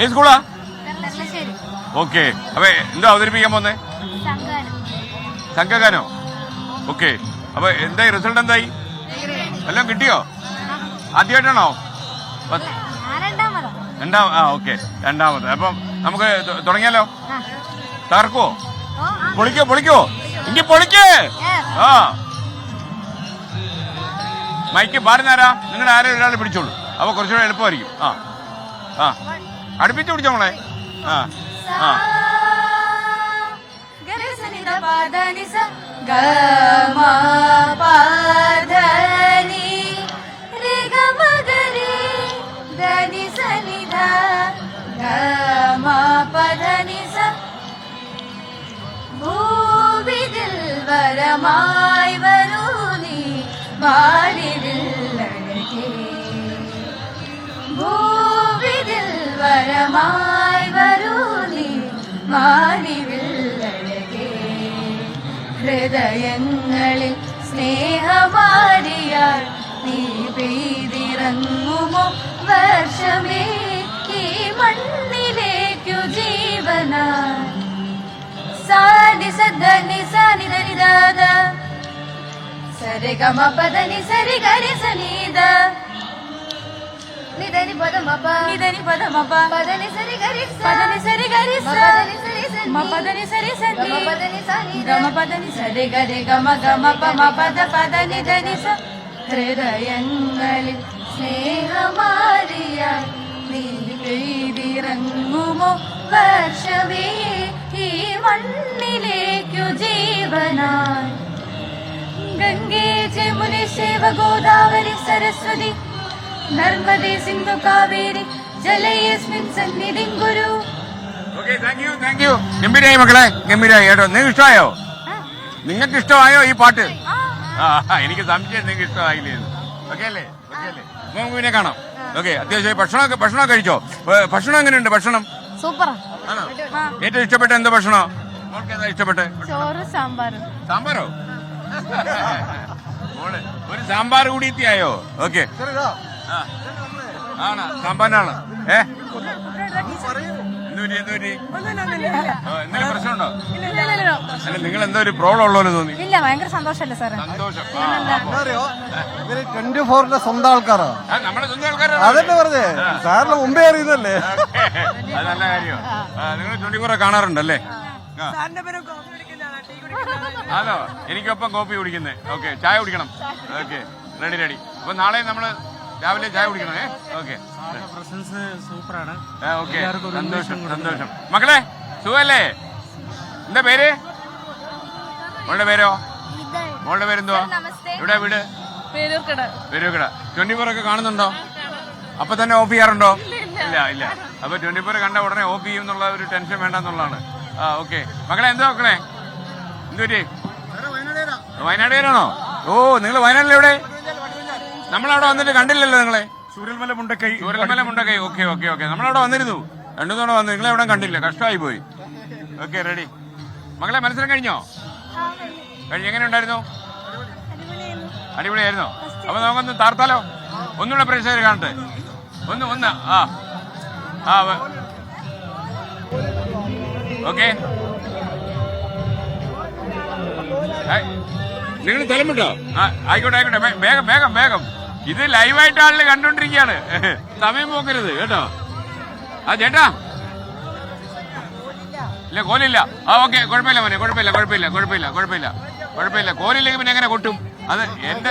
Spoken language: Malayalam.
ഏത് സ്കൂളാ? ഓക്കെ. അപ്പൊ എന്താ അവതരിപ്പിക്കാൻ പോന്നേ? സംഘഗാനോ? ഓക്കെ. അപ്പൊ എന്തായി റിസൾട്ട്? എന്തായി? എല്ലാം കിട്ടിയോ? ആദ്യമായിട്ടാണോ? ഓക്കെ, രണ്ടാമത്. അപ്പം നമുക്ക് തുടങ്ങിയാലോ? തകർക്കുവോ? പൊളിക്കോ? എങ്കിൽ പൊളിക്കേ. ആ മൈക്ക് പാടുന്നാരാ? നിങ്ങളുടെ ആരും ഒരാൾ പിടിച്ചോളൂ. അപ്പൊ കുറച്ചുകൂടെ എളുപ്പമായിരിക്കും. അടുപ്പിച്ച് പിടിച്ചോ മോളെ. ഭൂവിൽവരമായി വരൂ നീ വാലിവില്ലഴകേ, ഭൂവിൽവരമായി വരൂ നീ വാലിവില്ലഴകേ, ഹൃദയങ്ങളിൽ സ്നേഹമാരിയാൽ നീ പെയ്തിറങ്ങുമോ വർഷമേ ഈ മണ്ണിലേക്കു ജീവനായി. സാനി സദനി സാനി ധനി ദാദ സരി ഗമ പദനി സരി ഗരി സനീദ നിധനി പദമപ പദനി സരി ഗരി പദനി സരി ഗരി മ പദനി സരി സനി ഗമ പദനി സരി ഗരി ഗമ ഗമ പമ പദ പദനി ധനി സ. ഹൃദയങ്ങളിൽ സ്നേഹമാരിയാൽ നീ പെയ്തിറങ്ങുമോ വർഷമേ ഈ മണ്ണിലേക്കു ജീവനായി. ഗംഗേ ജമുനെ ശിവ ഗോദാവരി സരസ്വതി നർമ്മദേ സിന്ധു കാവേരി ജലയസ്മിൻ സന്നിധിം കുരു. Thank you. ഗംഭീരായി മക്കളെ, ഗംഭീരായി കേട്ടോ. നിങ്ങൾക്ക് ഇഷ്ടമായോ? നിങ്ങൾക്ക് ഇഷ്ടമായോ ഈ പാട്ട്? എനിക്ക് സംശയം നിങ്ങൾക്ക് ഇഷ്ടമായില്ലേ. ഓക്കെ അല്ലേ? നമുക്ക് പിന്നെ കാണാം. ഓക്കെ. അത്യാവശ്യം ഭക്ഷണം കഴിച്ചോ? ഭക്ഷണം എങ്ങനെയുണ്ട്? ഭക്ഷണം സൂപ്പർ ആണോ? ഏറ്റവും ഇഷ്ടപ്പെട്ട എന്താ ഭക്ഷണം? ഏതാ ഇഷ്ടപ്പെട്ടെ? ചോറ് സാമ്പാറും. സാമ്പാറോ? ഒരു സാമ്പാർ കൂടി എത്തിയായോ? ഓക്കെ. ആണോ? സാമ്പാറിനാണ്. എന്തെങ്കിലും പ്രശ്നമുണ്ടോ? അല്ല, നിങ്ങൾ എന്തോ ഒരു പ്രോബ്ലം ഉള്ളപോലെ തോന്നി. ഇല്ല, ഭയങ്കര സന്തോഷമല്ലേ സാറേ? സന്തോഷം. 24ന്റെ സ്വന്തം ആൾക്കാരാ. നമ്മുടെ സ്വന്തം ആൾക്കാരാണ്. അതന്നെ പറഞ്ഞേ, സാറിന് മുമ്പേ അറിയുന്നല്ലേ. അത് നല്ല കാര്യം. നിങ്ങൾ 24 കാണാറുണ്ടല്ലേ? അതോ? എനിക്കൊപ്പം കോപ്പി കുടിക്കുന്നേ. ഓക്കെ. ചായ കുടിക്കണം. Okay, ready. അപ്പൊ നാളെ നമ്മള് രാവിലെ ചായ കുടിക്കണേ. ഓക്കെ. സൂപ്പറാണ്. ഓക്കെ, സന്തോഷം. മക്കളെ സുഖല്ലേ? എന്താ പേര്? മോളുടെ പേരോ? മോളുടെ പേരെന്തുവാ? എവിടെ വീട്? പേരൂർക്കട. 24 ഒക്കെ കാണുന്നുണ്ടോ? അപ്പൊ തന്നെ ഓഫ് ചെയ്യാറുണ്ടോ? ഇല്ല. അപ്പൊ 24 കണ്ട ഉടനെ ഓഫ് ചെയ്യും എന്നുള്ള ഒരു ടെൻഷൻ വേണ്ടെന്നുള്ളതാണ്. ഓക്കെ. മക്കളെ എന്താ മക്കളെ? എന്തുപറ്റി? വയനാടുകാരാണോ? ഓ, നിങ്ങൾ വയനാട്ടിലെവിടെ? നമ്മളവിടെ വന്നിട്ട് കണ്ടില്ലല്ലോ നിങ്ങളെ. ചൂരൽമല മുണ്ടക്കൈ. ഓക്കെ. നമ്മളവിടെ വന്നിരുന്നു, 2 തവണ വന്നു. നിങ്ങളെവിടെ കണ്ടില്ല. കഷ്ടമായി പോയി. Okay, ready. മക്കളെ മത്സരം കഴിഞ്ഞോ? എങ്ങനെ ഉണ്ടായിരുന്നു? അടിപൊളിയായിരുന്നോ? അപ്പൊ നമുക്കൊന്ന് താർത്താലോ? ഒന്നുകൂടെ പ്രേക്ഷകർ കാണട്ടെ. ഒന്ന് ഓക്കെ. നിങ്ങൾ സ്ഥലം വിട്ടോ? ആയിക്കോട്ടെ. വേഗം. ഇത് ലൈവായിട്ട് ആളില് കണ്ടോണ്ടിരിക്കുകയാണ്. സമയം പോക്കരുത് കേട്ടോ. ചേട്ടാ ഇല്ല, കോലില്ല. ഓക്കെ, കുഴപ്പമില്ല മോനെ, കുഴപ്പമില്ല. കോലില്ലെങ്കിൽ പിന്നെ എങ്ങനെ കൊട്ടും? അത് എന്റെ